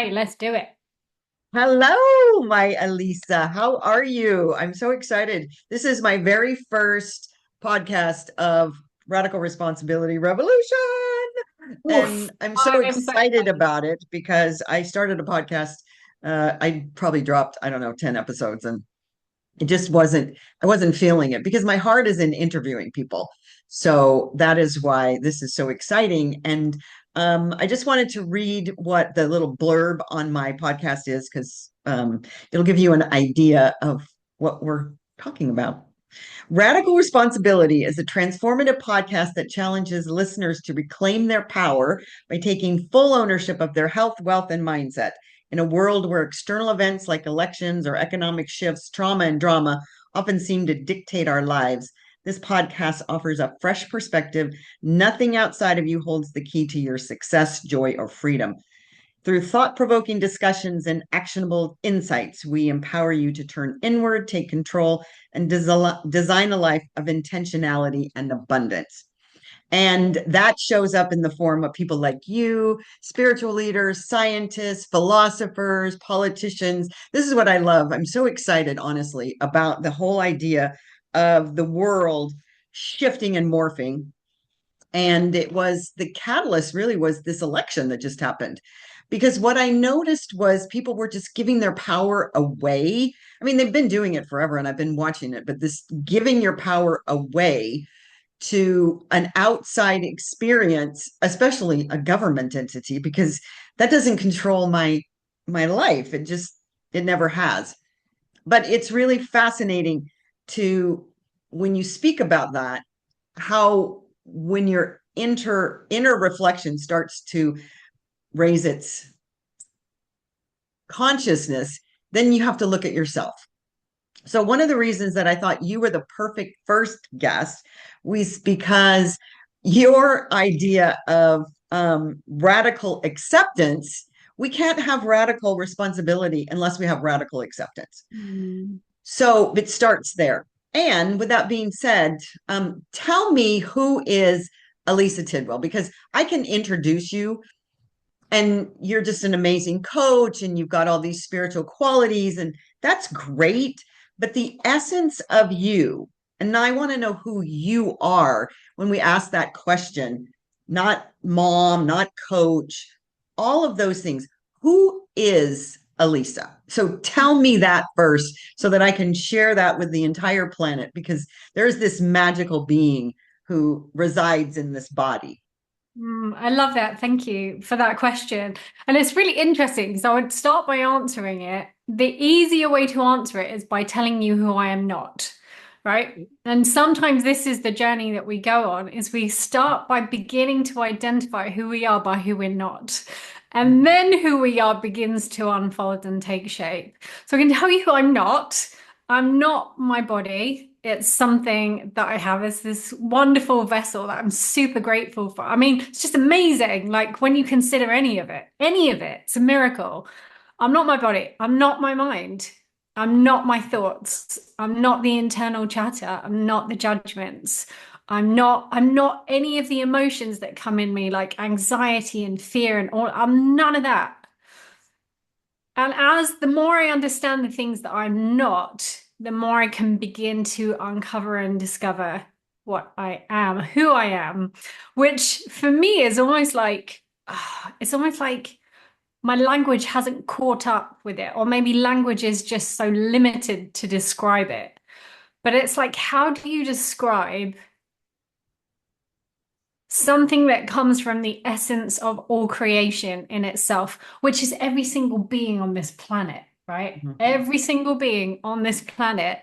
Okay, let's do it. Hello, my Elisa. How are you? I'm so excited. This is my very first podcast of Radical Responsibility Revolution. Oof, And I'm so I'm so excited excited. about it because I started a podcast. I probably dropped, I don't know, 10 episodes and it just I wasn't feeling it because my heart is in interviewing people. So that is why this is so exciting. And I just wanted to read what the little blurb on my podcast is because it'll give you an idea of what we're talking about. Radical Responsibility is a transformative podcast that challenges listeners to reclaim their power by taking full ownership of their health, wealth, and mindset. In a world where external events like elections or economic shifts, trauma, and drama often seem to dictate our lives, this podcast offers a fresh perspective. Nothing outside of you holds the key to your success, joy, or freedom. Through thought provoking discussions and actionable insights, we empower you to turn inward, take control, and design a life of intentionality and abundance. And that shows up in the form of people like you, spiritual leaders, scientists, philosophers, politicians. This is what I love. I'm so excited, honestly, about the whole idea of the world shifting and morphing. And it was the catalyst, really, was this election that just happened. Because what I noticed was people were just giving their power away. I mean, they've been doing it forever and I've been watching it, but this giving your power away to an outside experience, especially a government entity, because that doesn't control my life. It never has. But it's really fascinating to when you speak about that, how when your inner reflection starts to raise its consciousness, then you have to look at yourself. So one of the reasons that I thought you were the perfect first guest was because your idea of radical acceptance, we can't have radical responsibility unless we have radical acceptance. Mm. So it starts there. And with that being said, tell me who is Elisa Tidwell, because I can introduce you and you're just an amazing coach and you've got all these spiritual qualities, and that's great. But the essence of you, and I want to know who you are when we ask that question, not mom, not coach, all of those things. Who is Elisa? So tell me that first so that I can share that with the entire planet because there's this magical being who resides in this body. I love that. Thank you for that question. And it's really interesting because I would start by answering it. The easier way to answer it is by telling you who I am not, right? And sometimes this is the journey that we go on, is we start by beginning to identify who we are by who we're not. And then who we are begins to unfold and take shape. So I can tell you who I'm not. I'm not my body. It's something that I have as this wonderful vessel that I'm super grateful for. I mean, it's just amazing. Like when you consider any of it, it's a miracle. I'm not my body. I'm not my mind. I'm not my thoughts. I'm not the internal chatter. I'm not the judgments. I'm not any of the emotions that come in me, like anxiety and fear and all. I'm none of that. And as the more I understand the things that I'm not, the more I can begin to uncover and discover what I am, who I am, which for me is almost like, it's almost like my language hasn't caught up with it, or maybe language is just so limited to describe it. But it's like, how do you describe something that comes from the essence of all creation in itself, which is every single being on this planet, right? Mhm. Every single being on this planet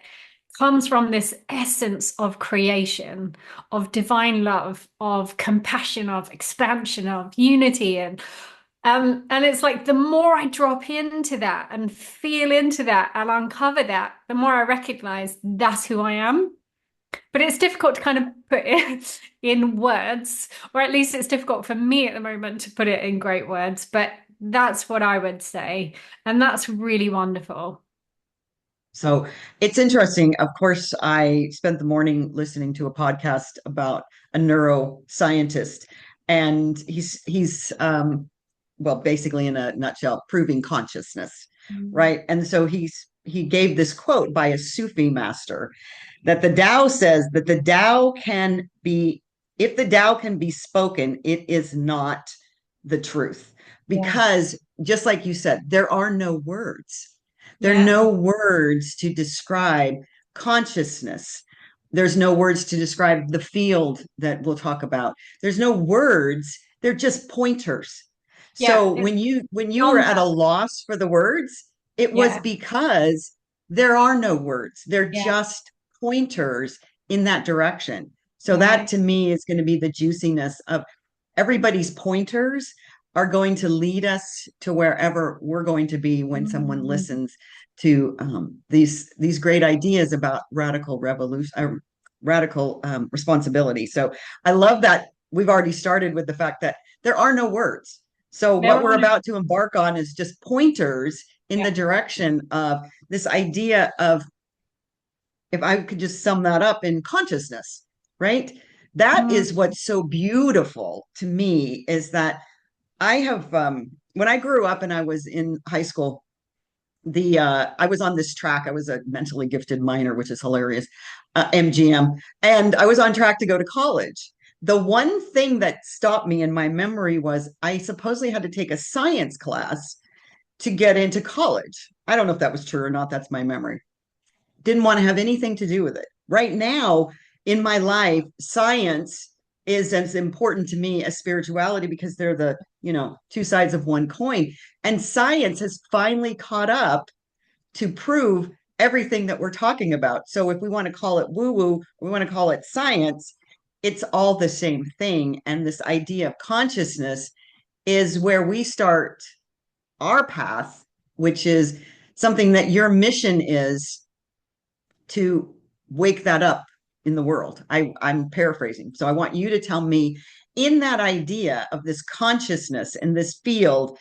comes from this essence of creation, of divine love, of compassion, of expansion, of unity. And it's like the more I drop into that and feel into that and uncover that, the more I recognize that's who I am. But it's difficult to kind of put it in words, or at least it's difficult for me at the moment to put it in great words. But that's what I would say. And that's really wonderful. So it's interesting. Of course, I spent the morning listening to a podcast about a neuroscientist, and he's well, basically in a nutshell, proving consciousness, Mm. right? And so he gave this quote by a Sufi master that the Tao says that the Tao can be, if the Tao can be spoken, it is not the truth. Yeah. Because just like you said, there are no words. There are Yeah. no words to describe consciousness. There's no words to describe the field that we'll talk about. There's no words. They're just pointers. Yeah. So It's when you were at a non-verbal. loss for the words, it was Yeah. because there are no words. They're Yeah. just pointers in that direction. So that Right. to me is going to be the juiciness of everybody's pointers are going to lead us to wherever we're going to be when someone Mm. listens to these great ideas about radical revolution, radical responsibility. So I love that we've already started with the fact that there are no words. So There what are we're no. about to embark on is just pointers in Yeah. the direction of this idea of, if I could just sum that up, in consciousness, right? That Mm. is what's so beautiful to me, is that I have when I grew up and I was in high school, the I was on this track. I was a mentally gifted minor, which is hilarious, MGM, and I was on track to go to college. The one thing that stopped me in my memory was I supposedly had to take a science class to get into college. I don't know if that was true or not. That's my memory. Didn't want to have anything to do with it. Right now in my life, science is as important to me as spirituality, because they're the, two sides of one coin. And science has finally caught up to prove everything that we're talking about. So if we want to call it woo woo, we want to call it science, it's all the same thing. And this idea of consciousness is where we start our path, which is something that your mission is to wake that up in the world. I'm paraphrasing. So I want you to tell me, in that idea of this consciousness and this field,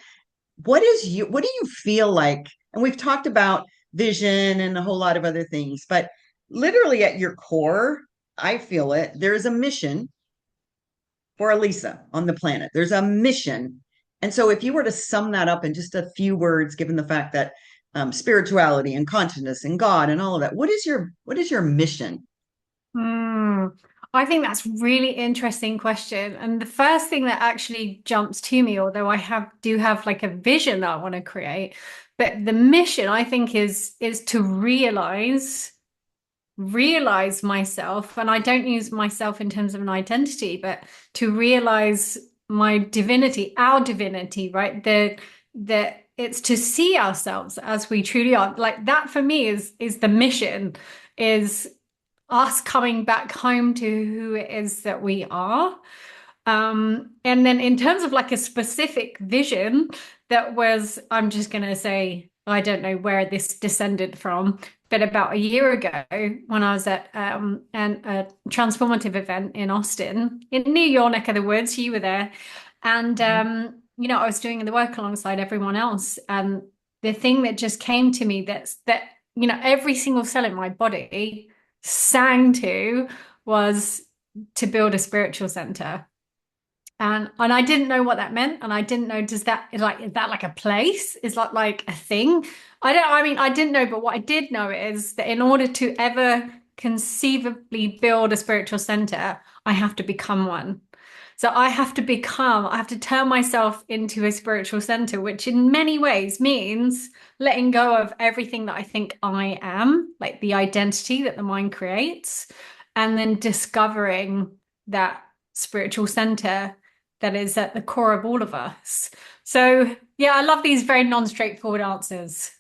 what do you feel like? And we've talked about vision and a whole lot of other things, but literally at your core, I feel it. There is a mission for Elisa on the planet. There's a mission. And so if you were to sum that up in just a few words, given the fact that spirituality and consciousness and God and all of that, what is your mission? Mm. I think that's a really interesting question. And the first thing that actually jumps to me, although do have like a vision that I want to create, but the mission I think is to realize myself, and I don't use myself in terms of an identity, but to realize my divinity, our divinity, right? The it's to see ourselves as we truly are. Like that for me is the mission, is us coming back home to who it is that we are. And then in terms of like a specific vision, that was, I'm just going to say, I don't know where this descended from, but about a year ago when I was at a transformative event in Austin, in your neck of the woods, you were there. And, I was doing the work alongside everyone else. And the thing that just came to me every single cell in my body sang to was to build a spiritual center. And I didn't know what that meant. And I didn't know, is that like a place? Is that like a thing? I didn't know, but what I did know is that in order to ever conceivably build a spiritual center, I have to become one. So I have to turn myself into a spiritual center, which in many ways means letting go of everything that I think I am, like the identity that the mind creates, and then discovering that spiritual center that is at the core of all of us. So, yeah, I love these very non-straightforward answers.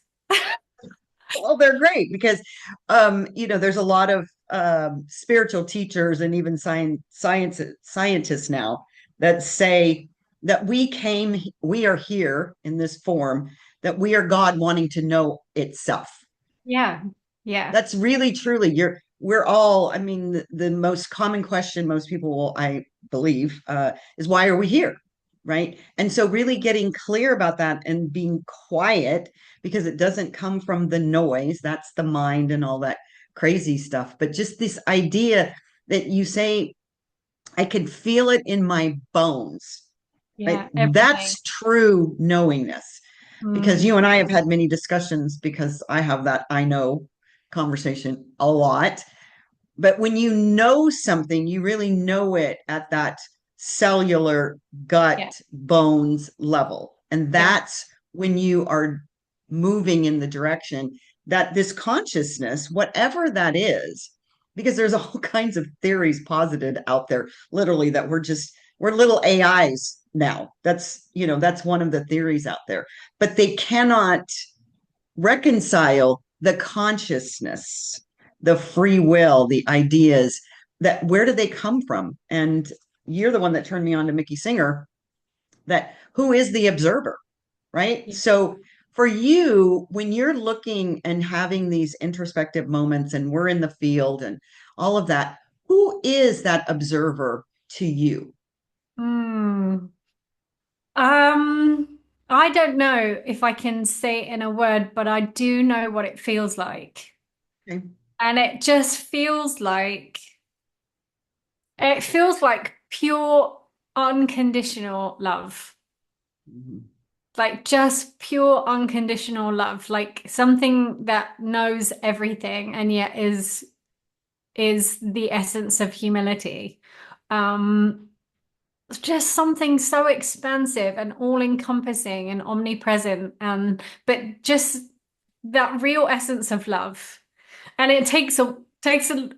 Well, they're great because, there's a lot of spiritual teachers and even scientists now that say that we are here in this form, that we are God wanting to know itself. Yeah, yeah, That's really truly we're all, I mean, the most common question most people will, I believe, is why are we here? Right. And so really getting clear about that and being quiet, because it doesn't come from the noise, that's the mind and all that crazy stuff. But just this idea that you say, I could feel it in my bones. Yeah, right? everything. That's true knowingness. Because Mm, you and I have had many discussions because I have that I know conversation a lot. But when you know something, you really know it at that cellular yeah, gut bones level. And yeah. that's when you are moving in the direction that this consciousness, whatever that is, because there's all kinds of theories posited out there, literally, that we're little AIs now. That's one of the theories out there. But they cannot reconcile the consciousness, the free will, the ideas that where do they come from? And you're the one that turned me on to Mickey Singer, that who is the observer, right? Yeah. So for you, when you're looking and having these introspective moments and we're in the field and all of that, who is that observer to you? Mm. Um, I don't know if I can say it in a word, but I do know what it feels like. Okay. And it feels like pure unconditional love. Mhm. Like just pure unconditional love, like something that knows everything and yet is the essence of humility. Um, it's just something so expansive and all-encompassing and omnipresent, and but just that real essence of love. And it takes a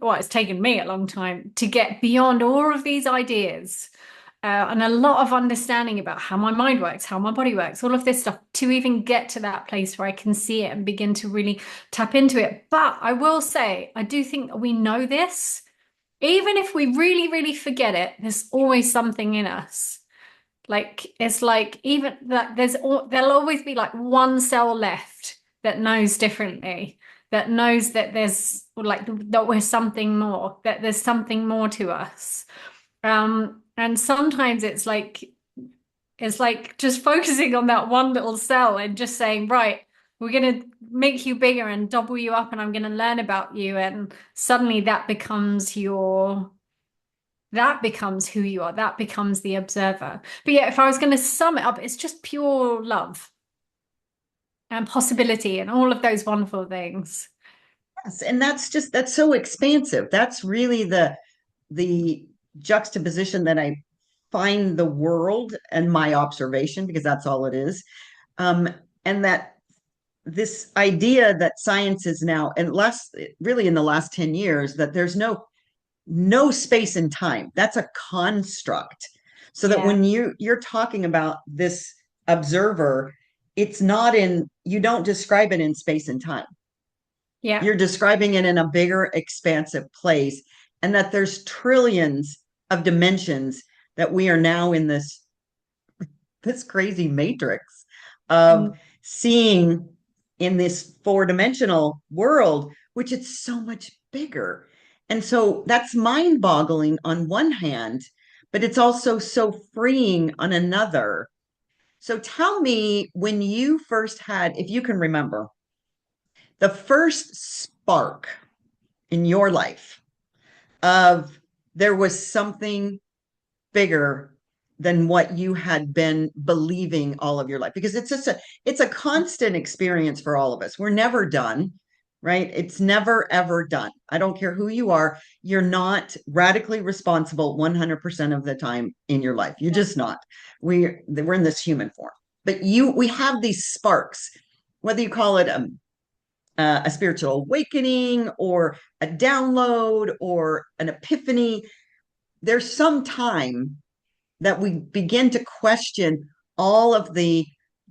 well, it's taken me a long time to get beyond all of these ideas. And a lot of understanding about how my mind works, how my body works, all of this stuff to even get to that place where I can see it and begin to really tap into it. But I will say, I do think that we know this. Even if we really, really forget it, there's always something in us. Like it's like even that there'll always be like one cell left that knows differently, that knows that there's like that we're something more, that there's something more to us. And sometimes it's like just focusing on that one little cell and just saying, right, we're gonna make you bigger and double you up, and I'm gonna learn about you, and suddenly that becomes who you are. That becomes the observer. But yeah, if I was going to sum it up, it's just pure love and possibility and all of those wonderful things. Yes, and that's so expansive. That's really the juxtaposition that I find the world and my observation, because that's all it is. Um, and that this idea that science is now, and last really in the last 10 years, that there's no space and time. That's a construct. So that Yeah. when you're talking about this observer, it's not in, you don't describe it in space and time. Yeah. You're describing it in a bigger, expansive place, and that there's trillions of dimensions that we are now in this crazy matrix of Mm. seeing in this four-dimensional world, which it's so much bigger. And so that's mind-boggling on one hand, but it's also so freeing on another. So tell me, when you first had, if you can remember, the first spark in your life of there was something bigger than what you had been believing all of your life, because it's a constant experience for all of us. We're never done, right? It's never ever done. I don't care who you are, you're not radically responsible 100% of the time in your life. You're just not. We're in this human form, but we have these sparks, whether you call it a spiritual awakening or a download or an epiphany. There's some time that we begin to question all of the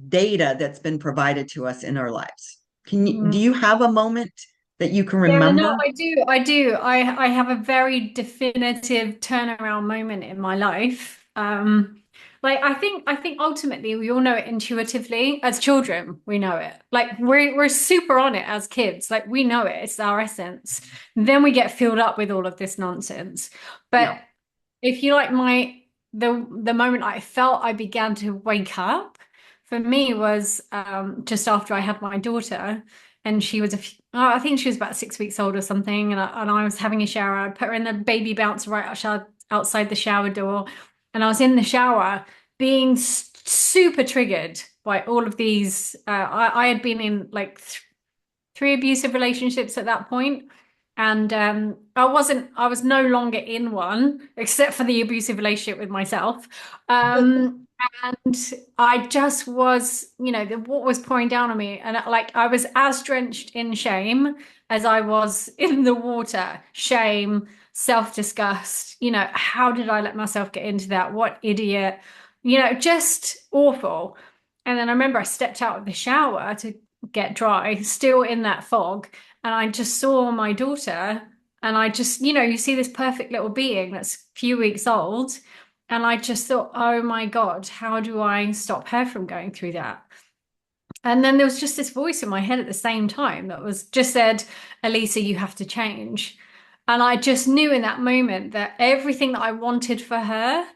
data that's been provided to us in our lives. Do Mm. you have a moment that you can Yeah, no, remember? I do. I do. I have a very definitive turnaround moment in my life. Like I think ultimately we all know it intuitively. As children, we know it. Like we're super on it as kids. Like we know it. It's our essence. Then we get filled up with all of this nonsense. But Yeah. if you like the moment I felt I began to wake up for me was just after I had my daughter, and she was I think she was about 6 weeks old or something, and I was having a shower. I put her in the baby bouncer right outside the shower door, and I was in the shower, being super triggered by all of these. I had been in like th three abusive relationships at that point. And I was no longer in one, except for the abusive relationship with myself. Um, and I just was, what was pouring down on me. And like, I was as drenched in shame as I was in the water. Shame, self-disgust, how did I let myself get into that? What idiot, just awful. And then I remember I stepped out of the shower to get dry, still in that fog. And I just saw my daughter, and I just, you see this perfect little being that's a few weeks old. And I just thought, oh my God, how do I stop her from going through that? And then there was just this voice in my head at the same time that was just said, Elisa, you have to change. And I just knew in that moment that everything that I wanted for her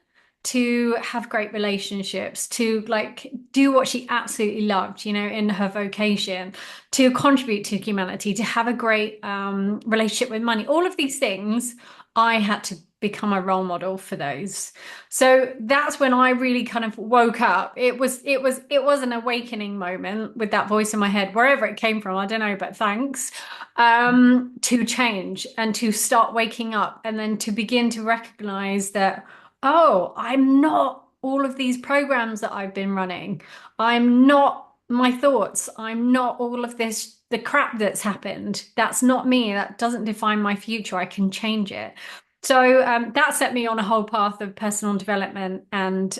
to have great relationships, to like do what she absolutely loved, in her vocation, to contribute to humanity, to have a great relationship with money, all of these things, I had to become a role model for those. So that's when I really kind of woke up. It was an awakening moment with that voice in my head, wherever it came from, I don't know, but thanks. To change and to start waking up and then to begin to recognize that, oh, I'm not all of these programs that I've been running. I'm not my thoughts. I'm not all of this, the crap that's happened. That's not me. That doesn't define my future. I can change it. So that set me on a whole path of personal development and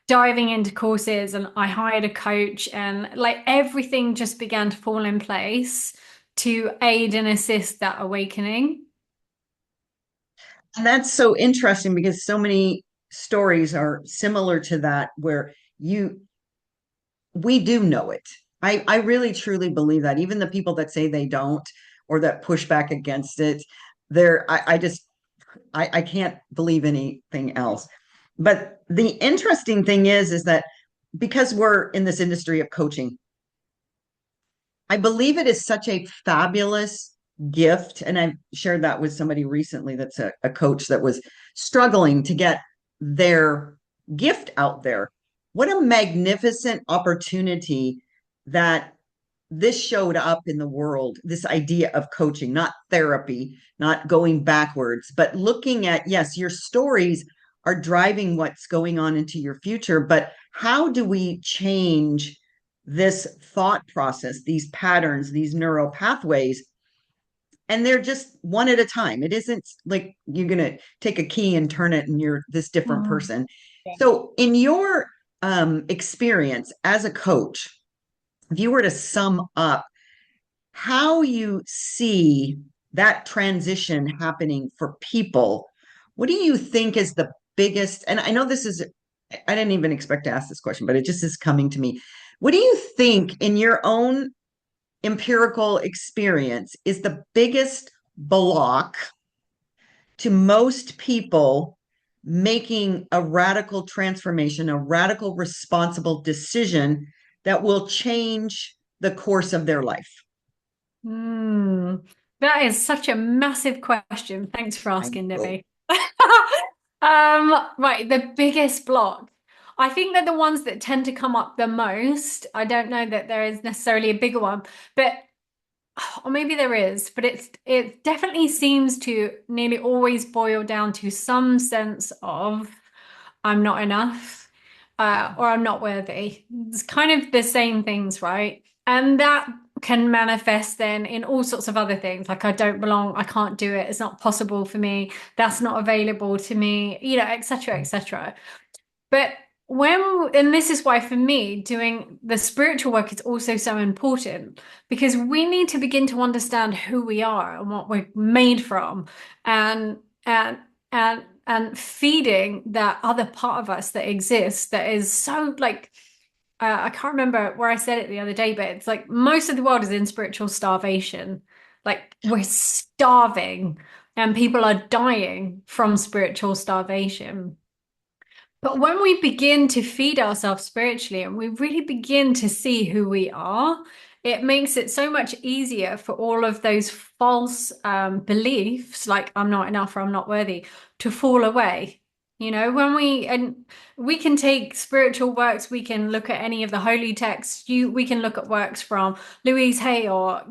diving into courses. And I hired a coach, and like everything just began to fall in place to aid and assist that awakening. And that's so interesting because so many stories are similar to that where you we do know it. I really truly believe that. Even the people that say they don't or that push back against it, I just I can't believe anything else. But the interesting thing is that because we're in this industry of coaching, I believe it is such a fabulous gift. And I've shared that with somebody recently that's a coach that was struggling to get their gift out there. What a magnificent opportunity that this showed up in the world, this idea of coaching, not therapy, not going backwards, but looking at, yes, your stories are driving what's going on into your future, but how do we change this thought process, these patterns, these neural pathways? And they're just one at a time. It isn't like you're going to take a key and turn it and you're this different Mm. person. Yeah. So, in your experience as a coach, if you were to sum up how you see that transition happening for people, what do you think is the biggest? And I know this is, I didn't even expect to ask this question, but it just is coming to me. What do you think, in your own empirical experience, is the biggest block to most people making a radical transformation, a radical, responsible decision that will change the course of their life? Mm. That is such a massive question. Thanks for I asking, know. Debbie. Right, the biggest block. I think that the ones that tend to come up the most, I don't know that there is necessarily a bigger one, but or maybe there is, but it definitely seems to nearly always boil down to some sense of I'm not enough, or I'm not worthy. It's kind of the same things, right? And that can manifest then in all sorts of other things, like I don't belong, I can't do it, it's not possible for me, that's not available to me, etc., etc. But and this is why for me, doing the spiritual work is also so important because we need to begin to understand who we are and what we're made from and and and feeding that other part of us that exists that is so like I can't remember where I said it the other day, but it's like most of the world is in spiritual starvation. Like we're starving and people are dying from spiritual starvation. But when we begin to feed ourselves spiritually and we really begin to see who we are, it makes it so much easier for all of those false beliefs, like I'm not enough or I'm not worthy, to fall away. When we can take spiritual works, we can look at any of the holy texts. We can look at works from Louise Hay or,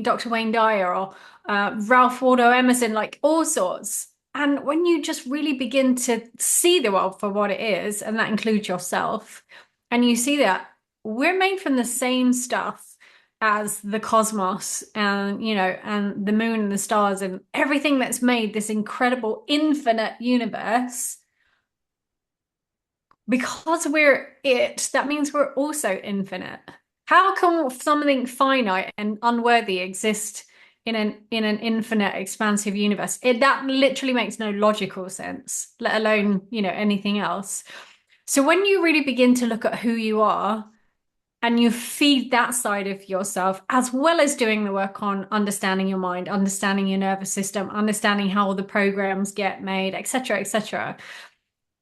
Dr. Wayne Dyer or Ralph Waldo Emerson, like all sorts. And when you just really begin to see the world for what it is, and that includes yourself, and you see that we're made from the same stuff as the cosmos and and the moon and the stars and everything that's made this incredible infinite universe. Because we're it, that means we're also infinite. How can something finite and unworthy exist in an infinite expansive universe? That literally makes no logical sense, let alone anything else. So when you really begin to look at who you are and you feed that side of yourself, as well as doing the work on understanding your mind, understanding your nervous system, understanding how all the programs get made, etc., etc.,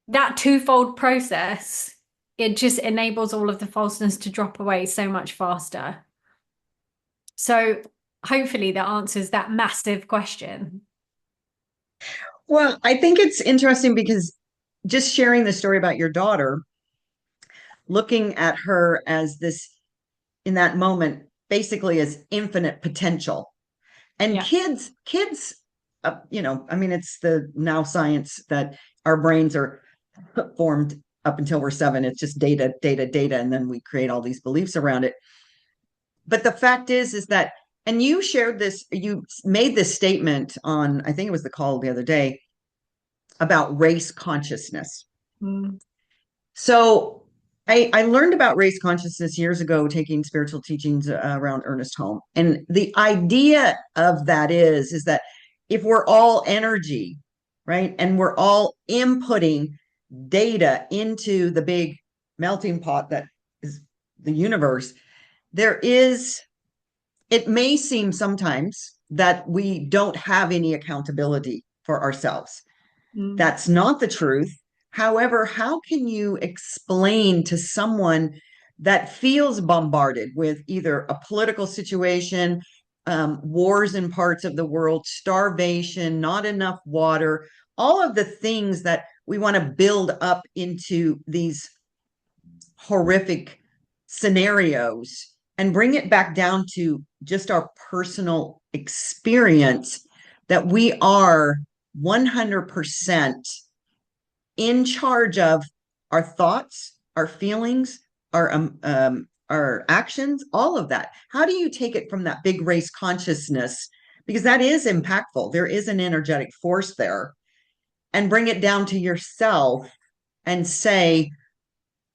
that twofold process, it just enables all of the falseness to drop away so much faster. So hopefully that answers that massive question. Well, I think it's interesting because just sharing the story about your daughter, looking at her as this in that moment, basically as infinite potential. And Yeah. kids, I mean, it's the now science that our brains are formed up until we're 7. It's just data, data, data, and then we create all these beliefs around it. But the fact is that, and you shared this, you made this statement on, I think it was the call the other day about race consciousness. Mm. So I learned about race consciousness years ago, taking spiritual teachings around Ernest Holm. And the idea of that is that if we're all energy, right, and we're all inputting data into the big melting pot that is the universe, there is, it may seem sometimes that we don't have any accountability for ourselves. Mm. That's not the truth. However, how can you explain to someone that feels bombarded with either a political situation, wars in parts of the world, starvation, not enough water, all of the things that we want to build up into these horrific scenarios and bring it back down to just our personal experience that we are 100% in charge of our thoughts, our feelings, our actions, all of that. How do you take it from that big race consciousness? Because that is impactful. There is an energetic force there, and bring it down to yourself and say,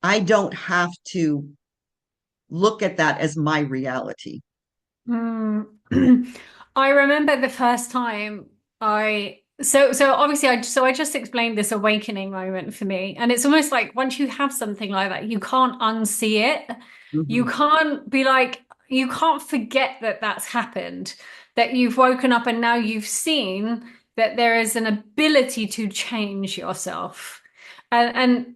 I don't have to look at that as my reality. Mm. I remember the first time so obviously I just explained this awakening moment for me, and it's almost like once you have something like that, you can't unsee it. You Mhm. can't be like, you can't forget that that's happened, that you've woken up and now you've seen that there is an ability to change yourself. And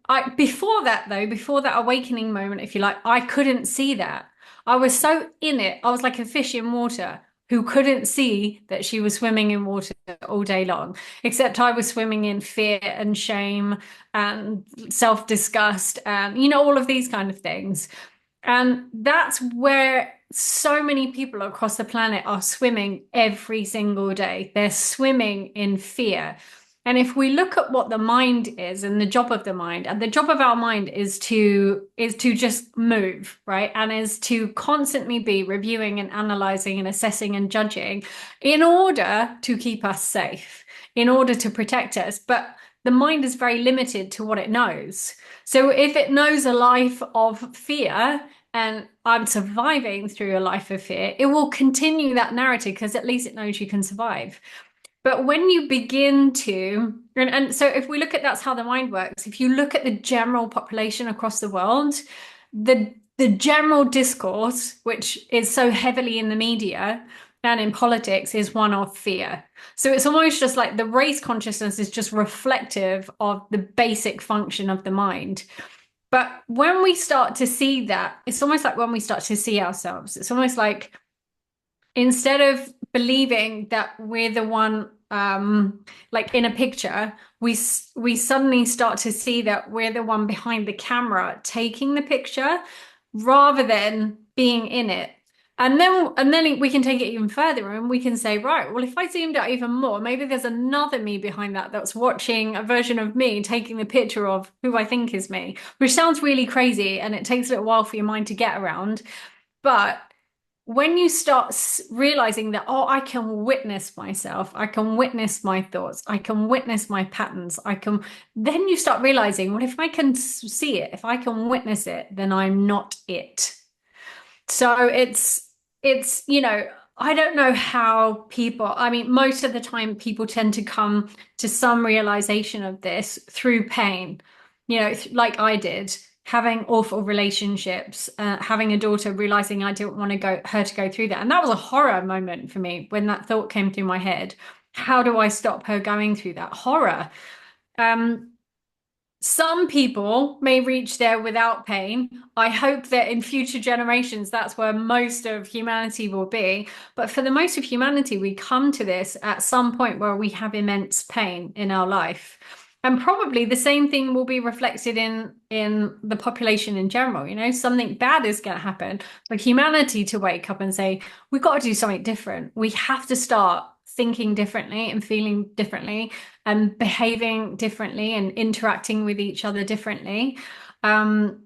I before that though, before that awakening moment, if you like, I couldn't see that. I was so in it. I was like a fish in water who couldn't see that she was swimming in water all day long, except I was swimming in fear and shame and self-disgust and, all of these kind of things. And that's where so many people across the planet are swimming every single day. They're swimming in fear. And if we look at what the mind is and the job of the mind, and the job of our mind is to just move, right? And is to constantly be reviewing and analyzing and assessing and judging in order to keep us safe, in order to protect us. But the mind is very limited to what it knows. So if it knows a life of fear and I'm surviving through a life of fear, it will continue that narrative because at least it knows you can survive. But when you begin to, and so if we look at that's how the mind works, if you look at the general population across the world, the general discourse, which is so heavily in the media and in politics, is one of fear. So it's almost just like the race consciousness is just reflective of the basic function of the mind. But when we start to see that, it's almost like when we start to see ourselves, it's almost like instead of believing that we're the one like in a picture, we suddenly start to see that we're the one behind the camera taking the picture rather than being in it. And then we can take it even further and we can say, right, well, if I zoomed out even more, maybe there's another me behind that that's watching a version of me taking the picture of who I think is me, which sounds really crazy and it takes a little while for your mind to get around. But when you start realizing that, oh, I can witness myself, I can witness my thoughts, I can witness my patterns, then you start realizing, well, if I can see it, if I can witness it, then I'm not it. So it's, I don't know how people, I mean, most of the time people tend to come to some realization of this through pain, like I did, having awful relationships, having a daughter, realizing I didn't want her to go through that. And that was a horror moment for me when that thought came through my head. How do I stop her going through that horror? Um, some people may reach there without pain. I hope that in future generations, that's where most of humanity will be. But for the most of humanity, we come to this at some point where we have immense pain in our life. And probably the same thing will be reflected in the population in general. Something bad is going to happen for humanity to wake up and say, we've got to do something different. We have to start thinking differently and feeling differently and behaving differently and interacting with each other differently. Um,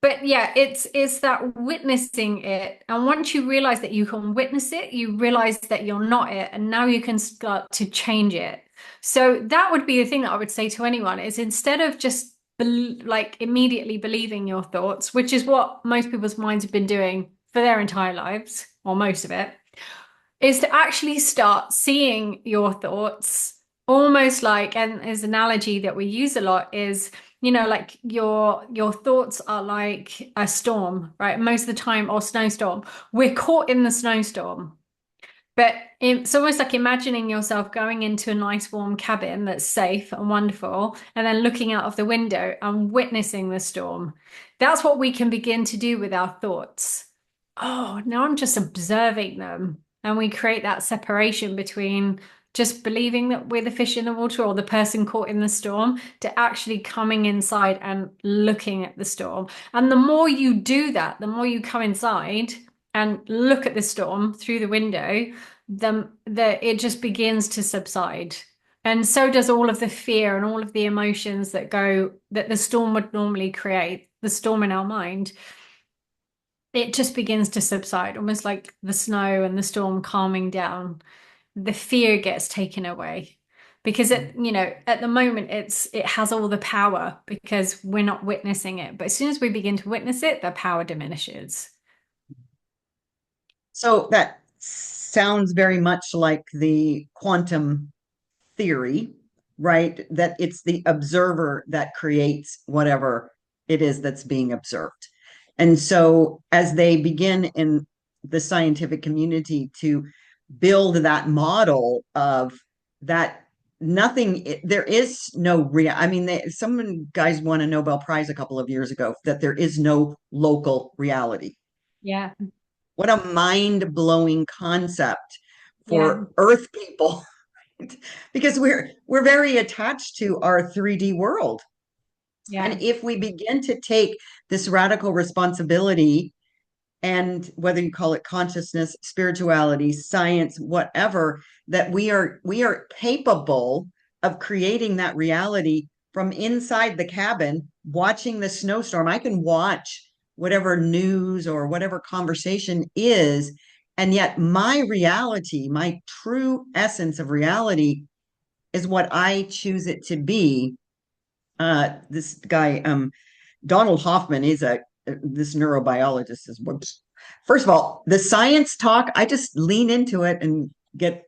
but yeah, it's that witnessing it. And once you realize that you can witness it, you realize that you're not it, and now you can start to change it. So that would be the thing that I would say to anyone is instead of just like immediately believing your thoughts, which is what most people's minds have been doing for their entire lives, or most of it, is to actually start seeing your thoughts almost like, and as an analogy that we use a lot is, like your thoughts are like a storm, right? Most of the time, or snowstorm. We're caught in the snowstorm. But it's almost like imagining yourself going into a nice warm cabin that's safe and wonderful, and then looking out of the window and witnessing the storm. That's what we can begin to do with our thoughts. Oh, now I'm just observing them. And we create that separation between just believing that we're the fish in the water or the person caught in the storm to actually coming inside and looking at the storm. And the more you do that, the more you come inside and look at the storm through the window, it just begins to subside. And so does all of the fear and all of the emotions that the storm would normally create, the storm in our mind. It just begins to subside, almost like the snow and the storm calming down. The fear gets taken away because at the moment it has all the power because we're not witnessing it. But as soon as we begin to witness it, the power diminishes. So that sounds very much like the quantum theory, right? That it's the observer that creates whatever it is that's being observed. And so as they begin in the scientific community to build that model of that nothing, there is no real, I mean, some guys won a Nobel Prize a couple of years ago that there is no local reality. Yeah, What a mind-blowing concept yeah, for Earth people, because we're very attached to our 3D world. yeah, And if we begin to take this radical responsibility, and whether you call it consciousness, spirituality, science, whatever, that we are capable of creating that reality from inside the cabin, watching the snowstorm. I can watch whatever news or whatever conversation is, and yet my reality, my true essence of reality, is what I choose it to be. This guy, Donald Hoffman, is this neurobiologist is whoops. First of all, the science talk, I just lean into it and get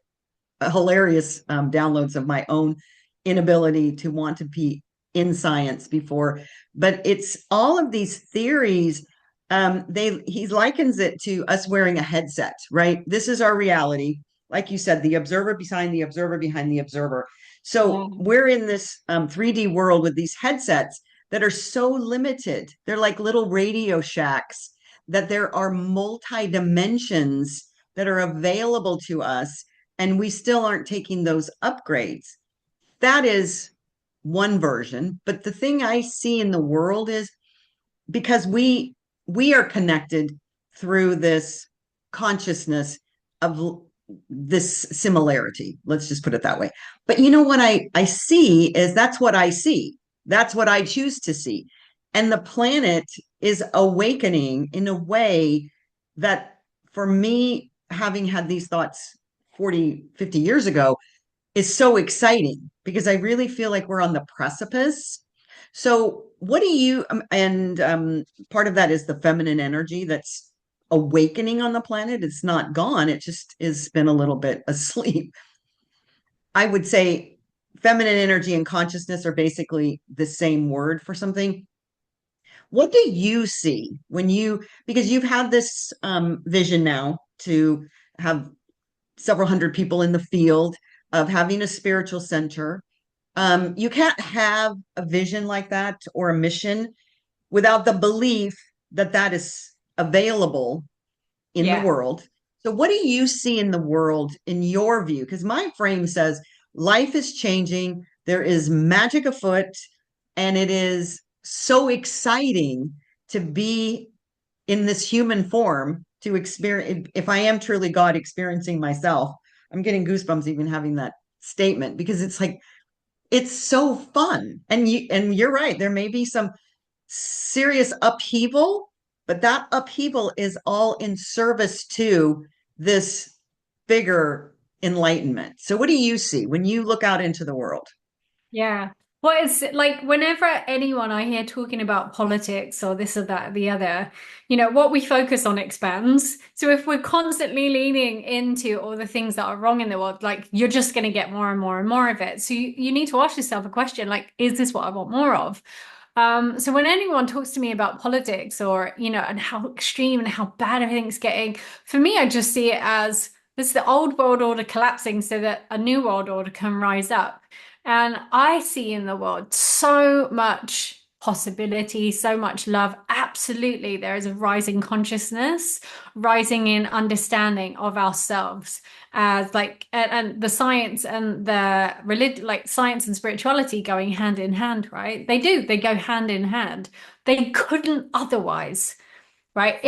hilarious downloads of my own inability to want to be in science before. But it's all of these theories. He likens it to us wearing a headset, right? This is our reality. Like you said, the observer behind the observer behind the observer. yeah, So we're in this 3D world with these headsets that are so limited. They're like little Radio Shacks, that there are multi dimensions that are available to us, and we still aren't taking those upgrades. That is one version. But the thing I see in the world is because we are connected through this consciousness of this similarity, let's just put it that way. But you know what I see is that's what I see, that's what I choose to see, and the planet is awakening in a way that, for me, having had these thoughts 40, 50 years ago, is so exciting because I really feel like we're on the precipice. So, what do you, and part of that is the feminine energy that's awakening on the planet. It's not gone, it just has been a little bit asleep. I would say feminine energy and consciousness are basically the same word for something. What do you see when you, because you've had this vision now to have several hundred people in the field of having a spiritual center. You can't have a vision like that or a mission without the belief that that is available in the Yeah. world. So, what do you see in the world in your view? Because my frame says life is changing, there is magic afoot, and it is so exciting to be in this human form to experience. If I am truly God experiencing myself, I'm getting goosebumps even having that statement because it's like it's so fun. And you're right, there may be some serious upheaval, but that upheaval is all in service to this bigger enlightenment. So what do you see when you look out into the world? Yeah. Well, it's like whenever anyone I hear talking about politics or this or that or the other, what we focus on expands. So if we're constantly leaning into all the things that are wrong in the world, like you're just going to get more and more and more of it. So you need to ask yourself a question like, is this what I want more of? So when anyone talks to me about politics or, and how extreme and how bad everything's getting, for me, I just see it as this is the old world order collapsing so that a new world order can rise up. And I see in the world so much possibility, so much love. Absolutely, there is a rising consciousness, rising in understanding of ourselves as like, and the science and the religion, like science and spirituality going hand in hand, right? They go hand in hand. They couldn't otherwise, right?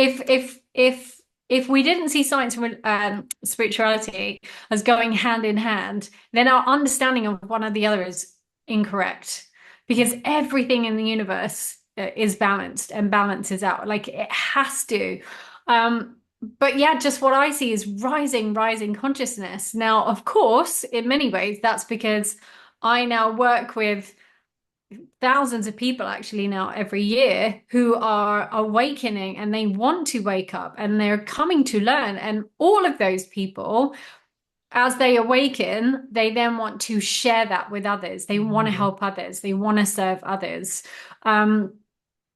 If we didn't see science and spirituality as going hand in hand, then our understanding of one or the other is incorrect because everything in the universe is balanced and balances out. Like it has to. But yeah, just what I see is rising consciousness. Now, of course, in many ways, that's because I now work with thousands of people actually now every year who are awakening and they want to wake up and they're coming to learn. And all of those people, as they awaken, they then want to share that with others. They want to help others. They want to serve others. Um,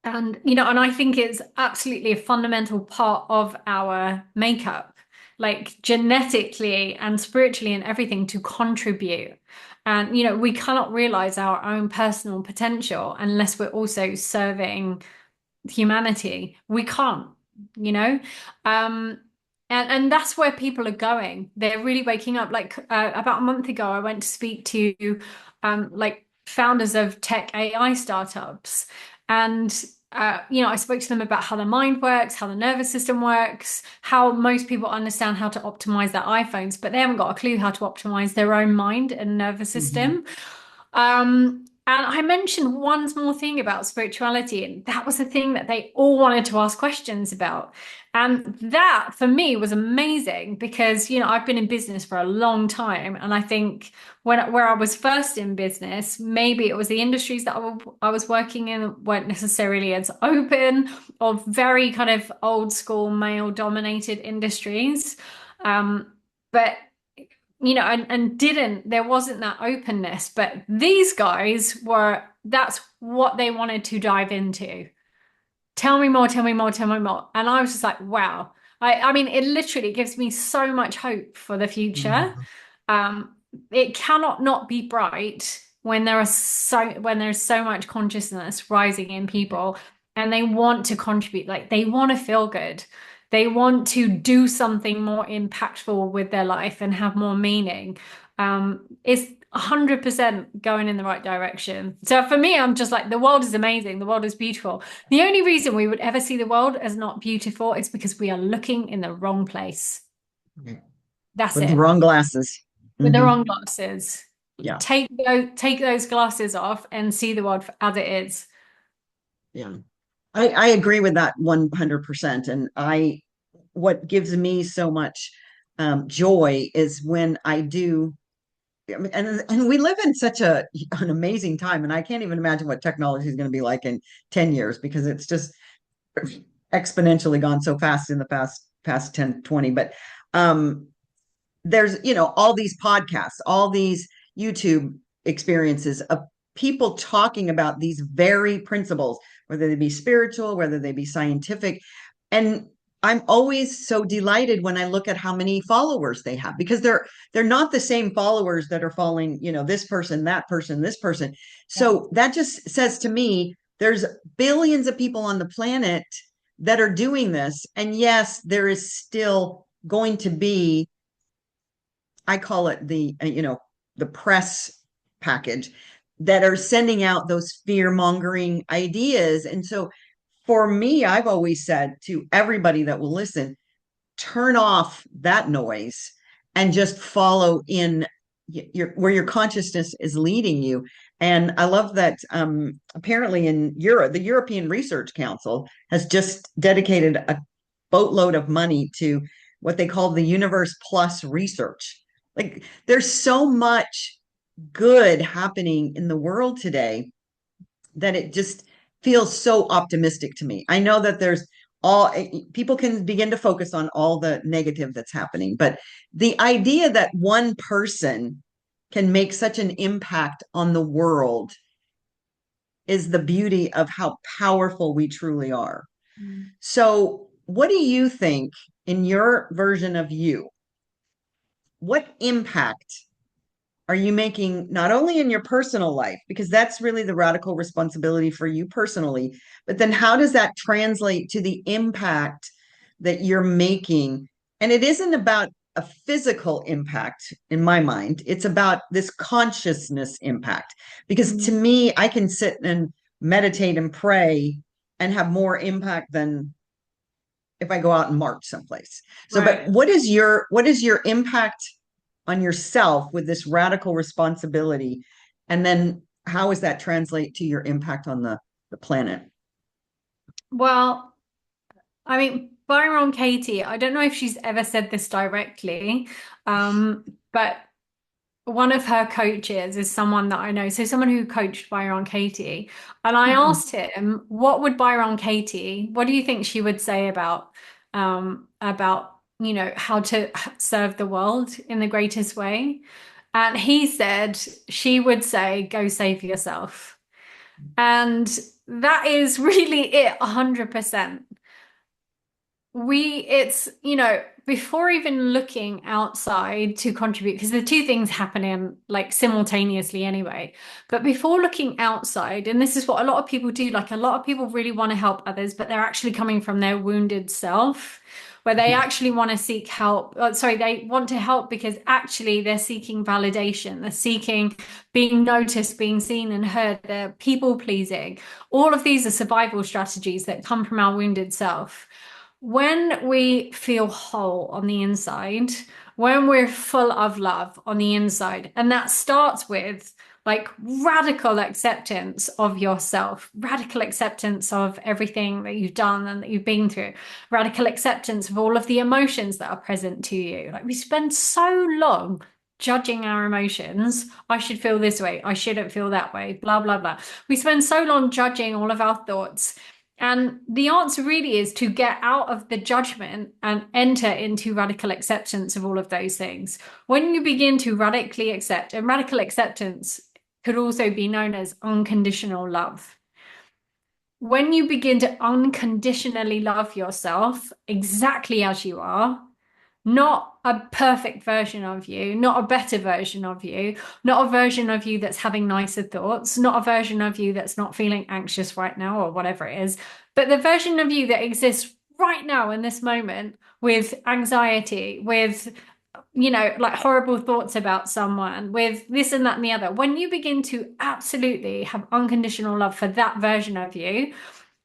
and I think it's absolutely a fundamental part of our makeup, like genetically and spiritually and everything to contribute. And, we cannot realize our own personal potential unless we're also serving humanity. We can't, you know? Um, and that's where people are going. They're really waking up. Like about a month ago, I went to speak to like founders of tech AI startups. And I spoke to them about how the mind works, how the nervous system works, how most people understand how to optimize their iPhones, but they haven't got a clue how to optimize their own mind and nervous Mm-hmm. system. And I mentioned one small thing about spirituality, and that was the thing that they all wanted to ask questions about. And that for me was amazing because, I've been in business for a long time. And I think where I was first in business, maybe it was the industries that I was working in weren't necessarily as open or very kind of old school male dominated industries. But and didn't, there wasn't that openness, but these guys were, that's what they wanted to dive into. Tell me more, tell me more, tell me more. And I was just like, wow. I mean, it literally gives me so much hope for the future. Mm-hmm. Um, it cannot not be bright when there's so much consciousness rising in people and they want to contribute, like they want to feel good. They want to do something more impactful with their life and have more meaning. It's 100% going in the right direction. So for me, I'm just like, the world is amazing. The world is beautiful. The only reason we would ever see the world as not beautiful is because we are looking in the wrong place. That's With the it. wrong glasses. With the Hmm. wrong glasses. Yeah. Take those glasses off and see the world as it is. Yeah. I agree with that 100%. And what gives me so much joy is when I do. I mean, and we live in such an amazing time, and I can't even imagine what technology is going to be like in 10 years because it's just exponentially gone so fast in the past 10, 20. But um, there's, all these podcasts, all these YouTube experiences of people talking about these very principles, whether they be spiritual, whether they be scientific. And I'm always so delighted when I look at how many followers they have because they're not the same followers that are following, this person, that person, this person. Yeah. So that just says to me there's billions of people on the planet that are doing this. And yes, there is still going to be, I call it the press package that are sending out those fear mongering ideas. And so for me, I've always said to everybody that will listen, turn off that noise and just follow in where your consciousness is leading you. And I love that apparently in Europe, the European Research Council has just dedicated a boatload of money to what they call the Universe Plus research. Like there's so much good happening in the world today that it just feels so optimistic to me. I know that there's all people can begin to focus on all the negative that's happening, but the idea that one person can make such an impact on the world is the beauty of how powerful we truly are. Mm. So, what do you think in your version of you? What impact are you making not only in your personal life, because that's really the radical responsibility for you personally, but then how does that translate to the impact that you're making? And it isn't about a physical impact in my mind, it's about this consciousness impact. Because to Mm. me, I can sit and meditate and pray and have more impact than if I go out and march someplace. So, but Right. what is your impact on yourself with this radical responsibility? And then how does that translate to your impact on the planet? Well, I mean, Byron Katie, I don't know if she's ever said this directly, but one of her coaches is someone that I know. So someone who coached Byron Katie. And I Mhm. asked him, what would Byron Katie, what do you think she would say about, how to serve the world in the greatest way? And he said she would say, go save yourself. And that is really it, 100%. It's, before even looking outside to contribute, because the two things happening like simultaneously anyway. But before looking outside, and this is what a lot of people do, like a lot of people really want to help others, but they're actually coming from their wounded self, where they actually want to seek help. Sorry, they want to help because actually they're seeking validation, they're seeking being noticed, being seen and heard, they're people pleasing. All of these are survival strategies that come from our wounded self. When we feel whole on the inside, when we're full of love on the inside, and that starts with like radical acceptance of yourself, radical acceptance of everything that you've done and that you've been through, radical acceptance of all of the emotions that are present to you. Like we spend so long judging our emotions. I should feel this way. I shouldn't feel that way. Blah, blah, blah. We spend so long judging all of our thoughts. And the answer really is to get out of the judgment and enter into radical acceptance of all of those things. When you begin to radically accept, and radical acceptance could also be known as unconditional love. When you begin to unconditionally love yourself exactly as you are, not a perfect version of you, not a better version of you, not a version of you that's having nicer thoughts, not a version of you that's not feeling anxious right now or whatever it is, but the version of you that exists right now in this moment with anxiety, with, like horrible thoughts about someone, with this and that and the other, when you begin to absolutely have unconditional love for that version of you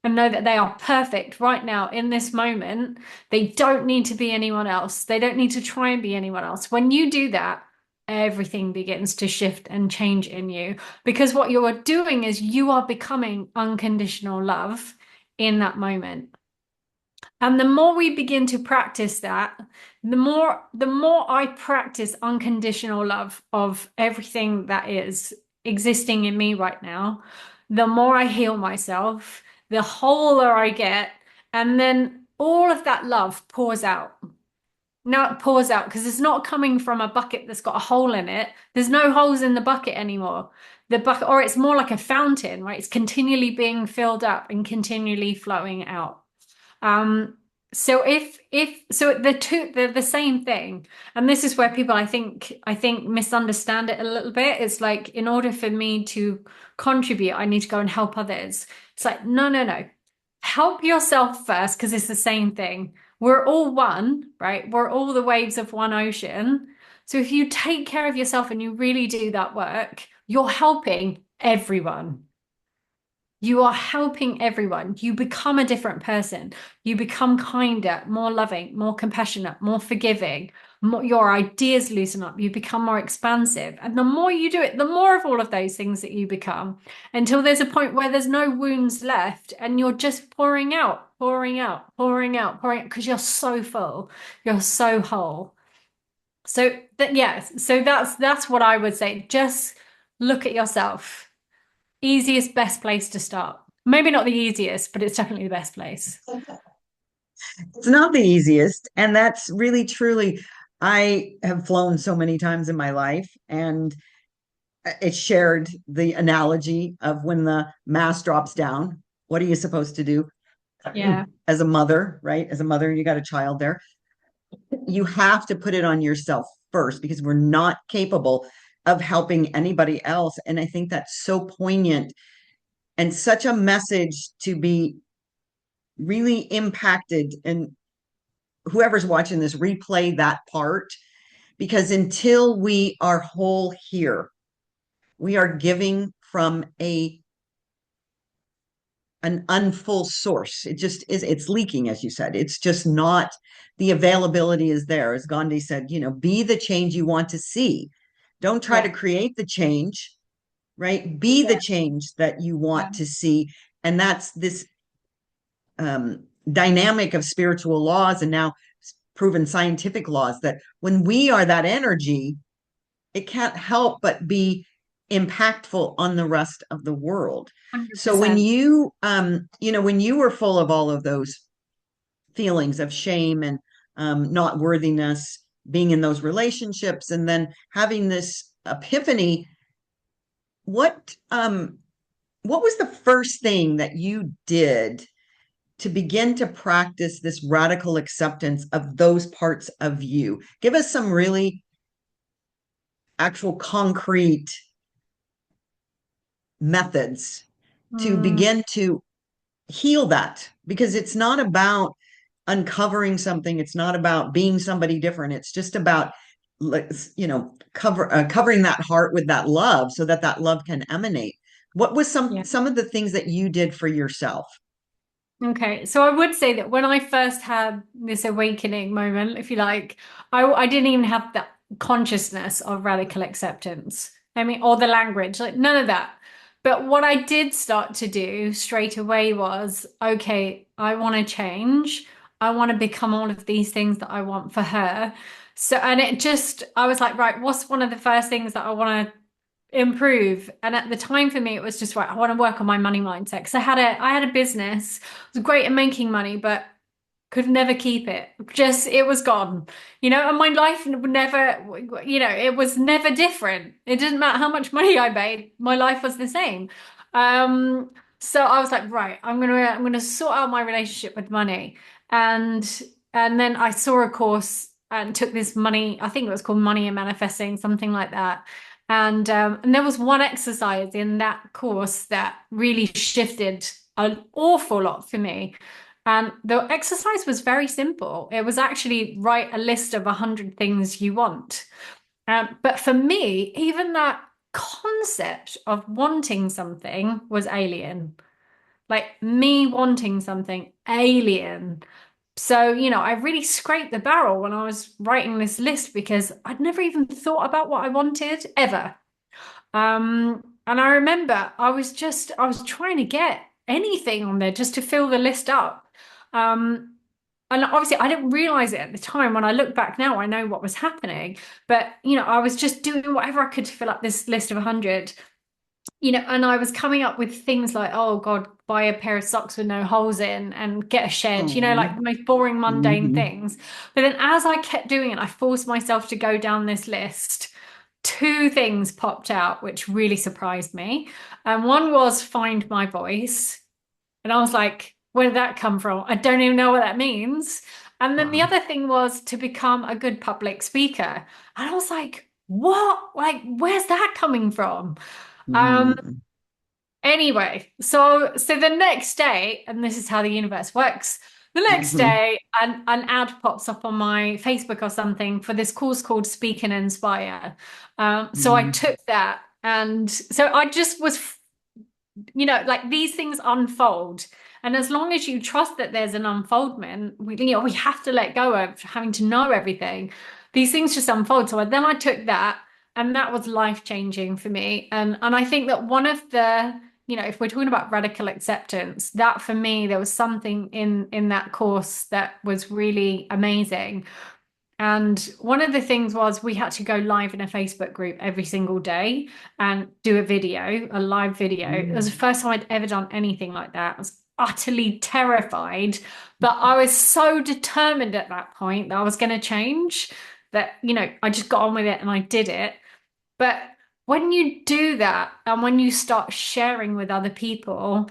and know that they are perfect right now in this moment, they don't need to be anyone else. They don't need to try and be anyone else. When you do that, everything begins to shift and change in you because what you are doing is you are becoming unconditional love in that moment. And the more we begin to practice that, the more I practice unconditional love of everything that is existing in me right now, the more I heal myself, the wholer I get, and then all of that love pours out. Now it pours out because it's not coming from a bucket that's got a hole in it. There's no holes in the bucket anymore. The bucket, or it's more like a fountain, right? It's continually being filled up and continually flowing out. Um, so if so the two they're the same thing. And this is where people I think misunderstand it a little bit. It's like in order for me to contribute, I need to go and help others. It's like, no, no, no. Help yourself first because it's the same thing. We're all one, right? We're all the waves of one ocean. So if you take care of yourself and you really do that work, you're helping everyone. You are helping everyone. You become a different person. You become kinder, more loving, more compassionate, more forgiving. Your ideas loosen up. You become more expansive. And the more you do it, the more of all of those things that you become until there's a point where there's no wounds left and you're just pouring out, pouring out, pouring out, pouring out because you're so full. You're so whole. So that, yes, so that's what I would say. Just look at yourself. Easiest, best place to start. Maybe not the easiest, but it's definitely the best place. It's not the easiest. And that's really truly, I have flown so many times in my life, and it shared the analogy of when the mask drops down. What are you supposed to do Yeah. as a mother, right? As a mother, you got a child there. You have to put it on yourself first because we're not capable of helping anybody else. And I think that's so poignant and such a message to be really impacted. And whoever's watching this, replay that part because until we are whole here, we are giving from an unfull source. It just is, it's leaking, as you said. It's just not, the availability is there. As Gandhi said, be the change you want to see. Don't try to Yeah. create the change, right? Be the Yeah. change that you Yeah. want to see. And that's this dynamic of spiritual laws and now proven scientific laws that when we are that energy, it can't help but be impactful on the rest of the world. So when 100%. when you were full of all of those feelings of shame and not worthiness, being in those relationships, and then having this epiphany, what was the first thing that you did to begin to practice this radical acceptance of those parts of you? Give us some really actual concrete methods to Mm, begin to heal that because it's not about uncovering something, it's not about being somebody different, it's just about covering that heart with that love so that that love can emanate. What was yeah. some of the things that you did for yourself? Okay. So I would say that when I first had this awakening moment, if you like, I didn't even have that consciousness of radical acceptance. I mean, or the language, like none of that. But what I did start to do straight away was, okay, I want to change. I want to become all of these things that I want for her. So, and it just, I was like, right, what's one of the first things that I want to improve? And at the time for me it was just right, I want to work on my money mindset because I had a business. It was great at making money but could never keep it. Just it was gone, and my life would never, it was never different. It didn't matter how much money I made, my life was the same. um so I was like, right, I'm gonna sort out my relationship with money. And then I saw a course and took this money, I think it was called Money and Manifesting, something like that. And there was one exercise in that course that really shifted an awful lot for me. And the exercise was very simple. It was actually write a list of 100 things you want. But for me, even that concept of wanting something was alien. Like me wanting something alien. So, I really scraped the barrel when I was writing this list because I'd never even thought about what I wanted ever. And I remember I was trying to get anything on there just to fill the list up. Um, and obviously I didn't realize it at the time. When I look back now, I know what was happening. But, I was just doing whatever I could to fill up this list of 100. And I was coming up with things like, oh God, buy a pair of socks with no holes in and get a shed, Oh. like the most boring, mundane Hmm. things. But then as I kept doing it, I forced myself to go down this list. Two things popped out, which really surprised me. And one was find my voice. And I was like, where did that come from? I don't even know what that means. And then the Wow. other thing was to become a good public speaker. And I was like, what? Like, where's that coming from? Um, Mm. Anyway, so the next day, and this is how the universe works, the next Hmm. day an ad pops up on my Facebook or something for this course called Speak and Inspire. So I Hmm. took that, and so I just was, like these things unfold. And as long as you trust that there's an unfoldment, we have to let go of having to know everything. These things just unfold. So then I took that, and that was life changing for me. And I think that one of the, if we're talking about radical acceptance, that for me, there was something in that course that was really amazing. And one of the things was we had to go live in a Facebook group every single day and do a live video. It was the Mm. first time I'd ever done anything like that. I was utterly terrified, but I was so determined at that point that I was going to change that, I just got on with it and I did it. But when you do that and when you start sharing with other people,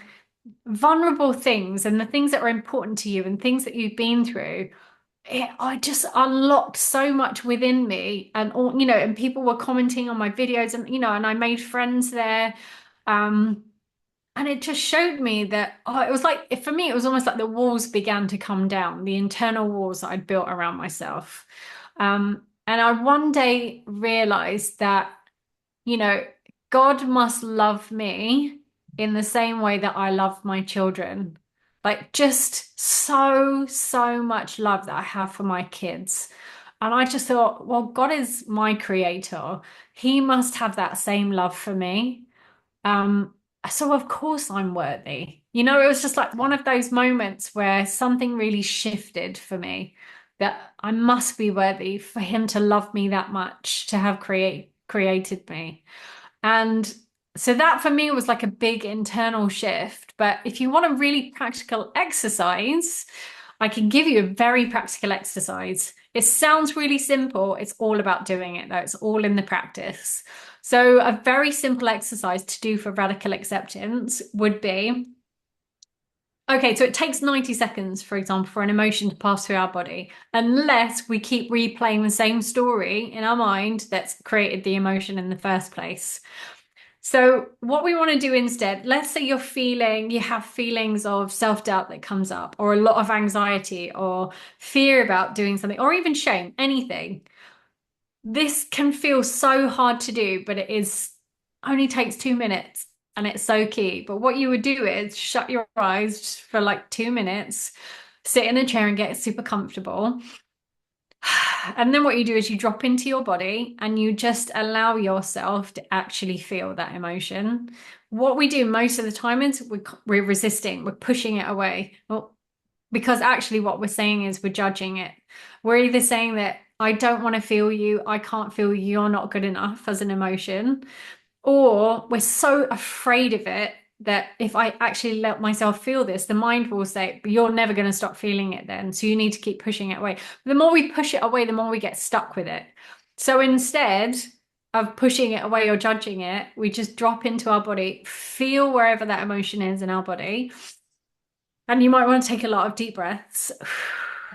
vulnerable things and the things that are important to you and things that you've been through, I just unlocked so much within me, and all, and people were commenting on my videos, and and I made friends there. Um, and it just showed me that, it was like, for me, it was almost like the walls began to come down, the internal walls that I'd built around myself. And I one day realized that, you know, God must love me in the same way that I love my children. Like just so, so much love that I have for my kids. And I just thought, well, God is my creator. He must have that same love for me. Um, so of course I'm worthy. It was just like one of those moments where something really shifted for me that I must be worthy for him to love me that much, to have created me. And so that for me was like a big internal shift. But if you want a really practical exercise, I can give you a very practical exercise. It sounds really simple. It's all about doing it, though. It's all in the practice. So, a very simple exercise to do for radical acceptance would be okay, so it takes 90 seconds, for example, for an emotion to pass through our body, unless we keep replaying the same story in our mind that's created the emotion in the first place. So what we want to do instead, let's say you have feelings of self-doubt that comes up, or a lot of anxiety, or fear about doing something, or even shame, anything. This can feel so hard to do, but it is only takes 2 minutes and it's so key. But what you would do is shut your eyes for like 2 minutes, sit in a chair and get super comfortable. And then what you do is you drop into your body and you just allow yourself to actually feel that emotion. What we do most of the time is we're resisting, we're pushing it away. Well, because actually what we're saying is we're judging it. We're either saying that I don't want to feel you, I can't feel you, you're not good enough as an emotion, or we're so afraid of it that if I actually let myself feel this, the mind will say, but you're never going to stop feeling it then. So you need to keep pushing it away. The more we push it away, the more we get stuck with it. So instead of pushing it away or judging it, we just drop into our body, feel wherever that emotion is in our body. And you might want to take a lot of deep breaths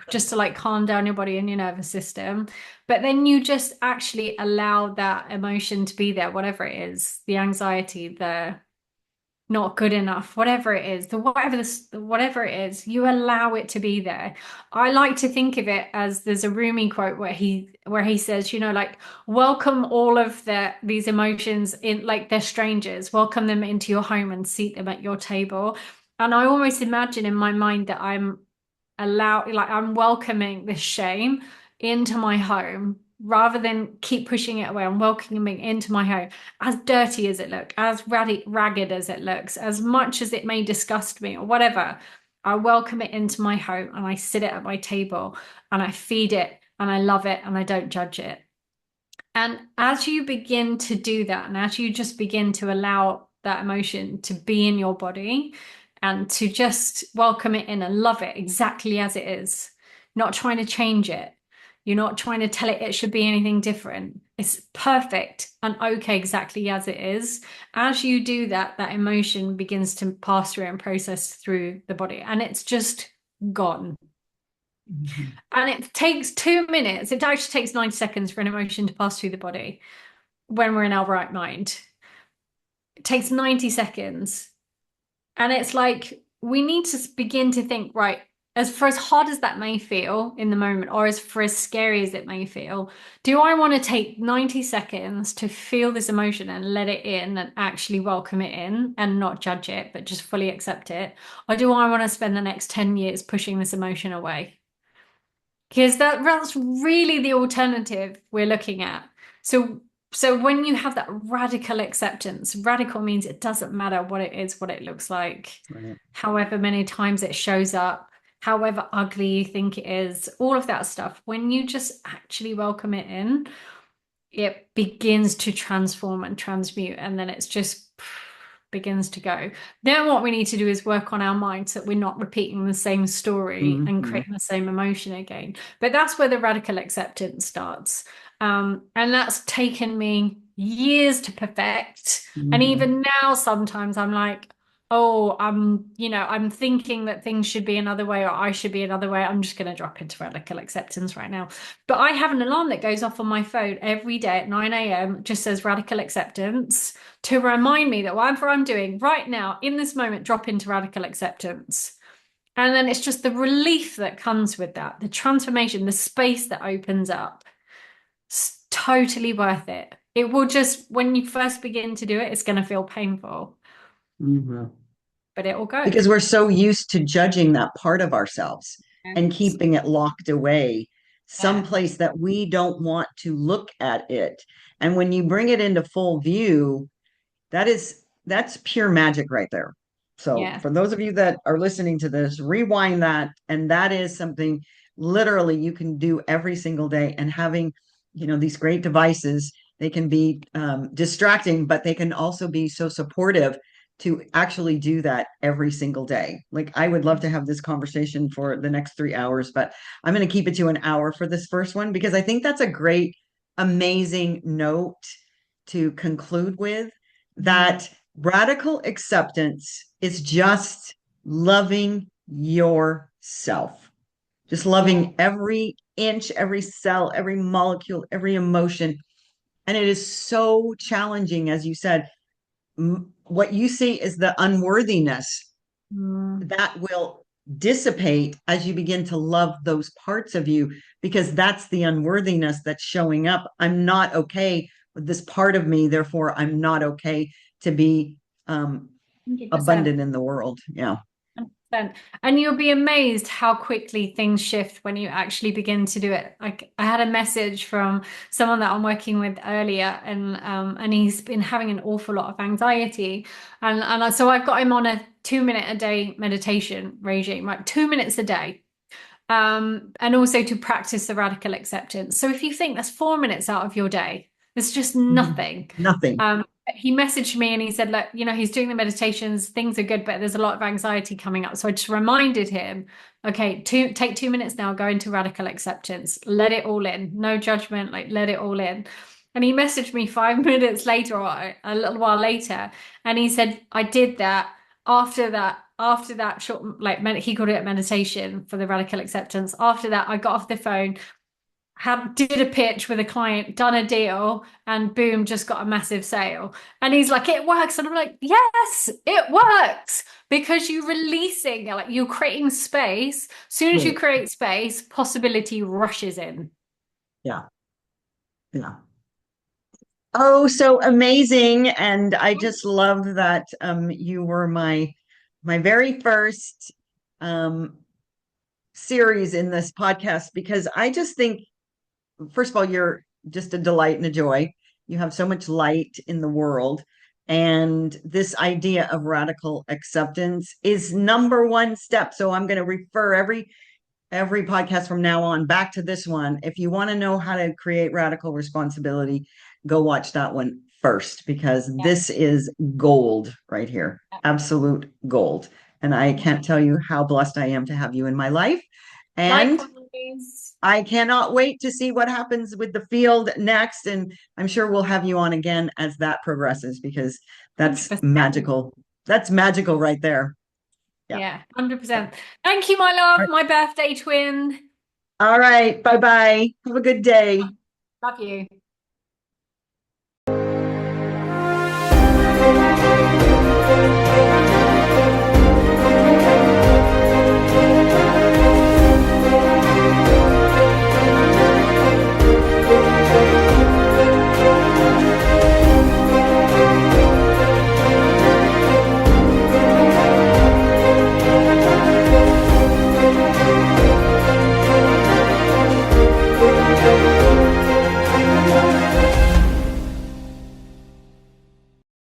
just to like calm down your body and your nervous system. But then you just actually allow that emotion to be there, whatever it is, the anxiety, the not good enough, whatever it is, whatever it is, you allow it to be there. I like to think of it as there's a Rumi quote where he says, like welcome all of these emotions in like they're strangers, welcome them into your home and seat them at your table. And I almost imagine in my mind that I'm welcoming this shame into my home rather than keep pushing it away. I'm welcoming it into my home, as dirty as it looks, as ragged as it looks, as much as it may disgust me or whatever. I welcome it into my home and I sit it at my table and I feed it and I love it and I don't judge it. And as you begin to do that, and as you just begin to allow that emotion to be in your body and to just welcome it in and love it exactly as it is, not trying to change it. You're not trying to tell it it should be anything different. It's perfect and okay exactly as it is. As you do that, that emotion begins to pass through and process through the body, and it's just gone. Mhm. And it takes 2 minutes. It actually takes 90 seconds for an emotion to pass through the body when we're in our right mind. It takes 90 seconds. And it's like we need to begin to think, right, as hard as that may feel in the moment, or as scary as it may feel, do I want to take 90 seconds to feel this emotion and let it in and actually welcome it in and not judge it, but just fully accept it? Or do I want to spend the next 10 years pushing this emotion away? Because that's really the alternative we're looking at. So so when you have that radical acceptance, radical means it doesn't matter what it is, what it looks like, Right. however many times it shows up, however ugly you think it is, all of that stuff. When you just actually welcome it in, it begins to transform and transmute, and then it's just begins to go. Then what we need to do is work on our mind so that we're not repeating the same story and Mhm. creating the same emotion again. But that's where the radical acceptance starts. And that's taken me years to perfect. And Mhm. even now, sometimes I'm like, oh, I'm thinking that things should be another way or I should be another way. I'm just going to drop into radical acceptance right now. But I have an alarm that goes off on my phone every day at 9 a.m. just says radical acceptance to remind me that whatever I'm doing right now in this moment, drop into radical acceptance. And then it's just the relief that comes with that, the transformation, the space that opens up. It's totally worth it. It will just, when you first begin to do it, it's going to feel painful, Mhm. but it will go. Because we're so used to judging that part of ourselves and Yes. keeping it locked away Yeah. someplace that we don't want to look at it. And when you bring it into full view, that's pure magic right there. So Yeah. for those of you that are listening to this, rewind that, and that is something literally you can do every single day. And having, these great devices, they can be distracting, but they can also be so supportive to actually do that every single day. Like I would love to have this conversation for the next 3 hours, but I'm going to keep it to an hour for this first one because I think that's a great, amazing note to conclude with, Mm. that radical acceptance is just loving yourself, just Yeah. loving every inch, every cell, every molecule, every emotion. And it is so challenging, as you said. What you see is the unworthiness Mm. that will dissipate as you begin to love those parts of you, because that's the unworthiness that's showing up. I'm not okay with this part of me, therefore I'm not okay to be 100%. abundant in the world. Yeah. 100%. And you'll be amazed how quickly things shift when you actually begin to do it. Like I had a message from someone that I'm working with earlier, and he's been having an awful lot of anxiety, so I've got him on a 2 minute a day meditation regime, like 2 minutes a day. And also to practice the radical acceptance. So if you think that's 4 minutes out of your day, it's just Mhm. nothing. Nothing. He messaged me and he said, look, he's doing the meditations, things are good, but there's a lot of anxiety coming up. So I just reminded him, okay, take 2 minutes now, go into radical acceptance, let it all in, no judgment, like let it all in. And he messaged me 5 minutes later or a little while later, and he said, I did that. After that short, like he called it meditation for the radical acceptance. After that, I got off the phone, did a pitch with a client, done a deal, and boom, just got a massive sale. And he's like, it works. And I'm like, yes, it works because you're releasing, like you're creating space. As soon as you Right. create space, possibility rushes in. Yeah. Yeah. Oh, so amazing. And I just love that you were my very first um series in this podcast because I just think, first of all, you're just a delight and a joy. You have so much light in the world. And this idea of radical acceptance is number one step. So I'm going to refer every podcast from now on back to this one. If you want to know how to create radical responsibility, go watch that one first because Yeah. this is gold right here. Absolute gold. And I can't tell you how blessed I am to have you in my life. And Likewise, I cannot wait to see what happens with the field next. And I'm sure we'll have you on again as that progresses because that's 100%. magical. That's magical right there. Yeah. Yeah, 100%. Thank you, my love, All my birthday twin. right. Bye bye. Have a good day. Love you.